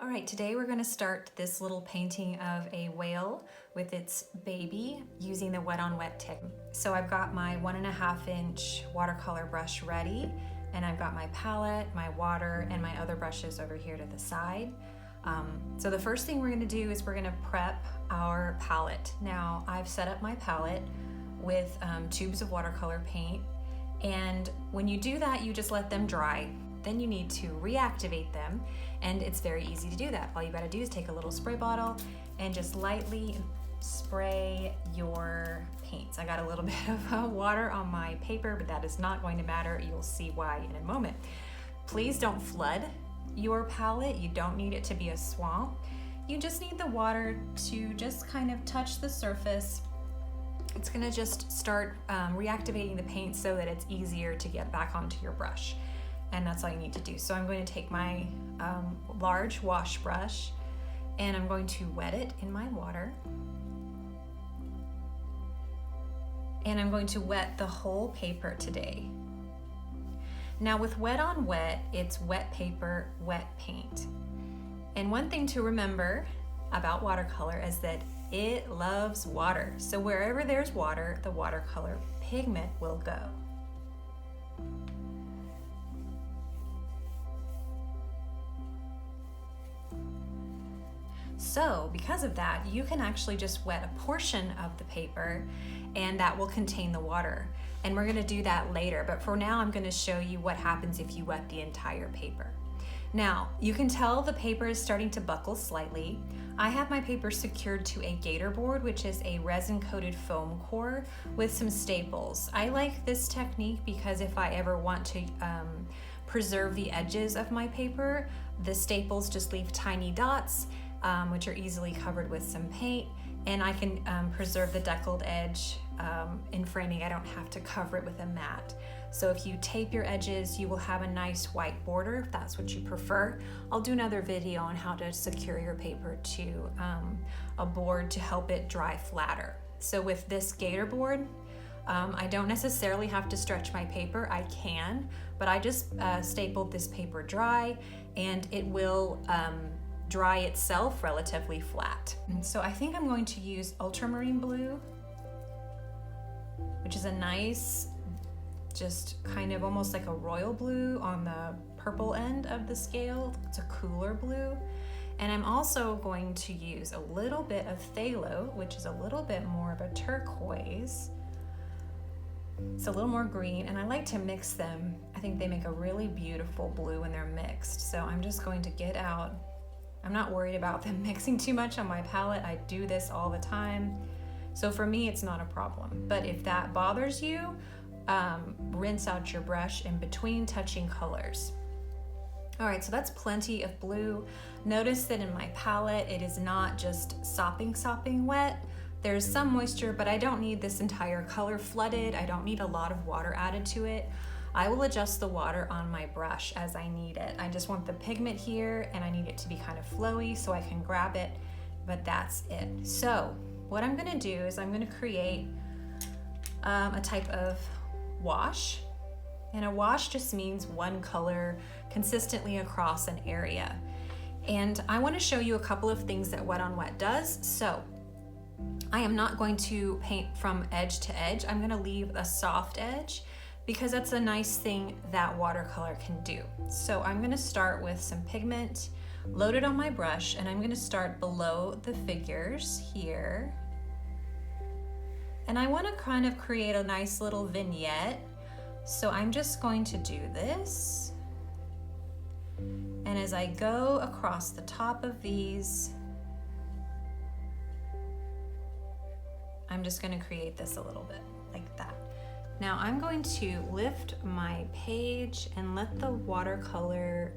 All right, today we're going to start this little painting of a whale with its baby using the wet on wet technique. So I've got my 1.5 inch watercolor brush ready, and I've got my palette, my water, and my other brushes over here to the side. So the first thing we're going to do is we're going to prep our palette. Now I've set up my palette with tubes of watercolor paint, and when you do that, you just let them dry. Then you need to reactivate them, and it's very easy to do that. All you gotta do is take a little spray bottle and just lightly spray your paints. I got a little bit of water on my paper, but that is not going to matter. You'll see why in a moment. Please don't flood your palette. You don't need it to be a swamp. You just need the water to just kind of touch the surface. It's gonna just start reactivating the paint so that it's easier to get back onto your brush. And that's all you need to do. So I'm going to take my large wash brush and I'm going to wet it in my water. And I'm going to wet the whole paper today. Now with wet on wet, it's wet paper, wet paint. And one thing to remember about watercolor is that it loves water. So wherever there's water, the watercolor pigment will go. So because of that, you can actually just wet a portion of the paper and that will contain the water. And we're gonna do that later, but for now I'm gonna show you what happens if you wet the entire paper. Now, you can tell the paper is starting to buckle slightly. I have my paper secured to a gator board, which is a resin-coated foam core with some staples. I like this technique because if I ever want to preserve the edges of my paper, the staples just leave tiny dots, which are easily covered with some paint, and I can preserve the deckled edge in framing. I don't have to cover it with a mat. So if you tape your edges, you will have a nice white border if that's what you prefer. I'll do another video on how to secure your paper to a board to help it dry flatter. So with this gator board, I don't necessarily have to stretch my paper. I can, but I just stapled this paper dry, and it will dry itself relatively flat. And so I think I'm going to use ultramarine blue, which is a nice, just kind of almost like a royal blue on the purple end of the scale. It's a cooler blue. And I'm also going to use a little bit of phthalo, which is a little bit more of a turquoise. It's a little more green, and I like to mix them. I think they make a really beautiful blue when they're mixed. So I'm just going to get out. I'm not worried about them mixing too much on my palette. I do this all the time. So for me, it's not a problem. But if that bothers you, rinse out your brush in between touching colors. All right, so that's plenty of blue. Notice that in my palette, it is not just sopping wet. There's some moisture, but I don't need this entire color flooded. I don't need a lot of water added to it. I will adjust the water on my brush as I need it. I just want the pigment here, and I need it to be kind of flowy so I can grab it, but that's it. So what I'm gonna do is I'm gonna create a type of wash. And a wash just means one color consistently across an area. And I wanna show you a couple of things that wet on wet does. So I am not going to paint from edge to edge. I'm gonna leave a soft edge because that's a nice thing that watercolor can do. So I'm gonna start with some pigment loaded on my brush, and I'm gonna start below the figures here. And I wanna kind of create a nice little vignette. So I'm just going to do this. And as I go across the top of these, I'm just gonna create this a little bit like that. Now I'm going to lift my page and let the watercolor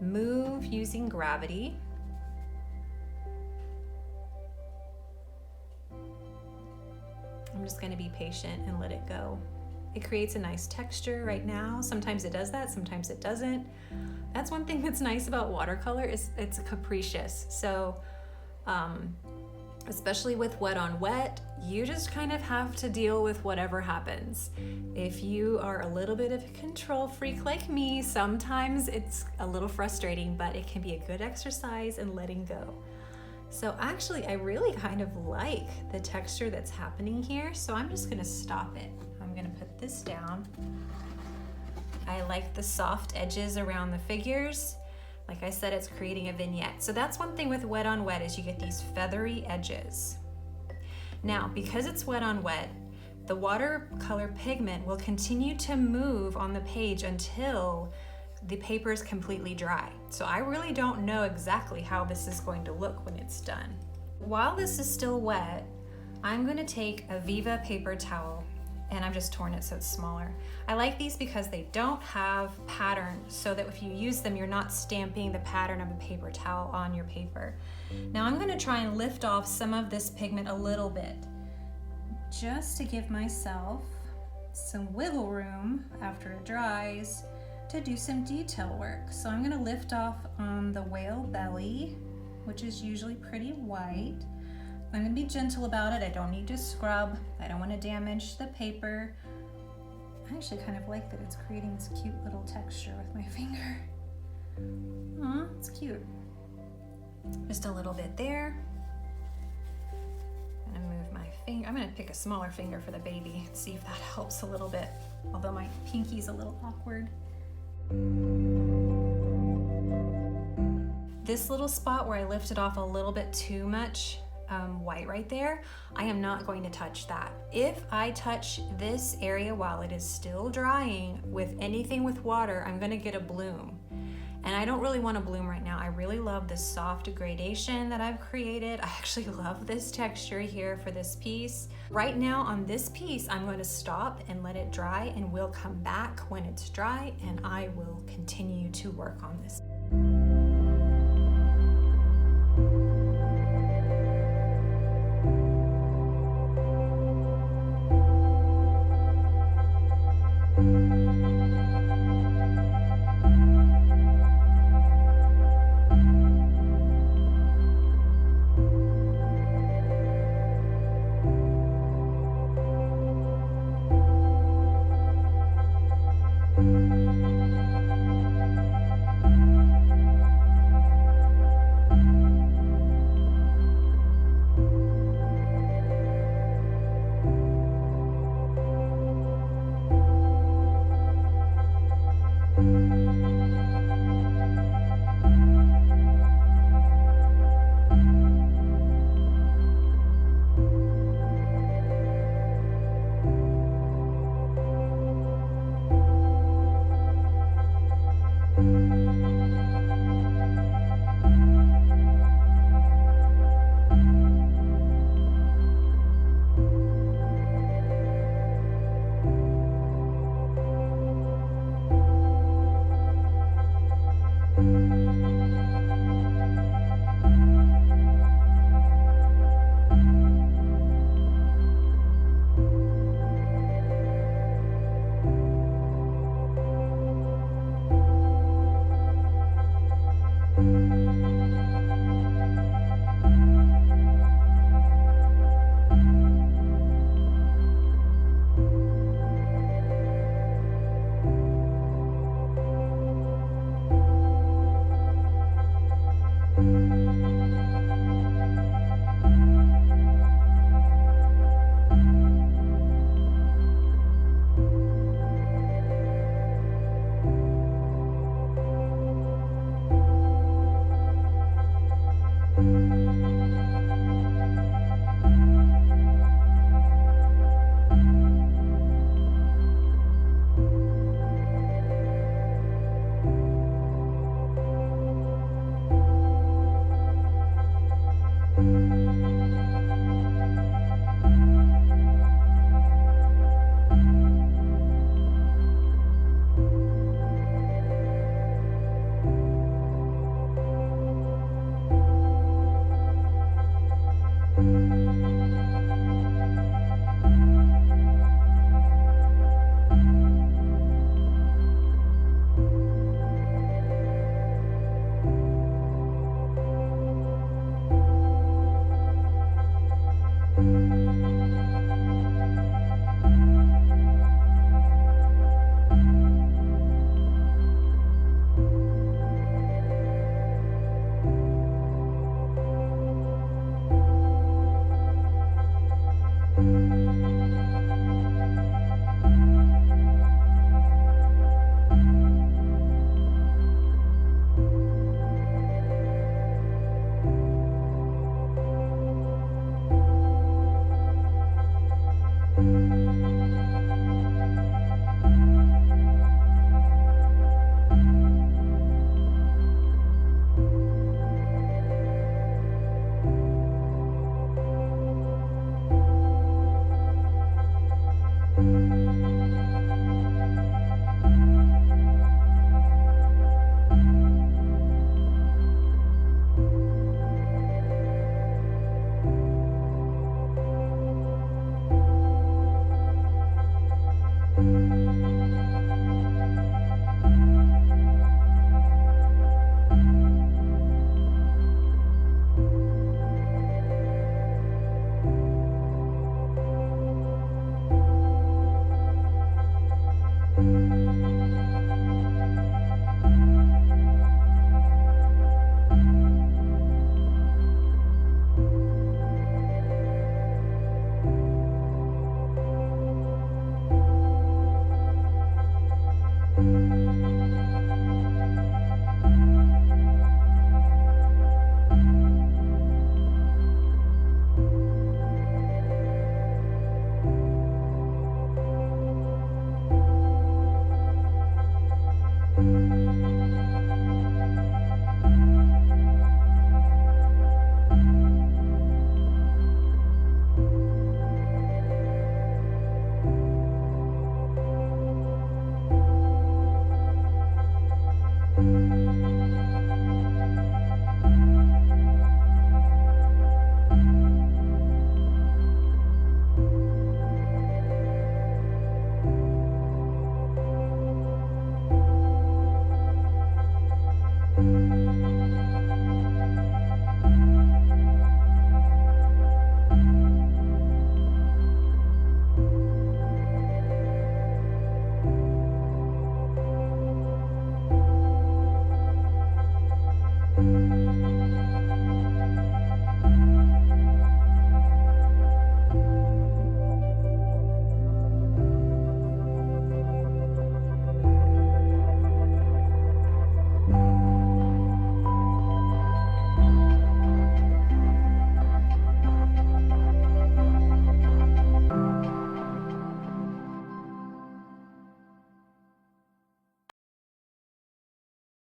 move using gravity. I'm just gonna be patient and let it go. It creates a nice texture right now. Sometimes it does that, sometimes it doesn't. That's one thing that's nice about watercolor is it's capricious. So Especially with wet on wet, you just kind of have to deal with whatever happens. If you are a little bit of a control freak like me, sometimes it's a little frustrating, but it can be a good exercise in letting go. So actually, I really kind of like the texture that's happening here, so I'm just gonna stop it. I'm gonna put this down. I like the soft edges around the figures. Like I said, it's creating a vignette. So that's one thing with wet on wet is you get these feathery edges. Now, because it's wet on wet, the watercolor pigment will continue to move on the page until the paper is completely dry. So I really don't know exactly how this is going to look when it's done. While this is still wet, I'm gonna take a Viva paper towel, and I've just torn it so it's smaller. I like these because they don't have pattern, so that if you use them, you're not stamping the pattern of a paper towel on your paper. Now I'm gonna try and lift off some of this pigment a little bit, just to give myself some wiggle room after it dries to do some detail work. So I'm gonna lift off on the whale belly, which is usually pretty white. I'm gonna be gentle about it. I don't need to scrub. I don't wanna damage the paper. I actually kind of like that it's creating this cute little texture with my finger. Aw, it's cute. Just a little bit there. I'm gonna move my finger. I'm gonna pick a smaller finger for the baby and see if that helps a little bit, although my pinky's a little awkward. This little spot where I lifted off a little bit too much white right there, I am not going to touch that. If I touch this area while it is still drying with anything with water, I'm gonna get a bloom. And I don't really want a bloom right now. I really love this soft gradation that I've created. I actually love this texture here for this piece. Right now on this piece, I'm going to stop and let it dry, and we'll come back when it's dry and I will continue to work on this.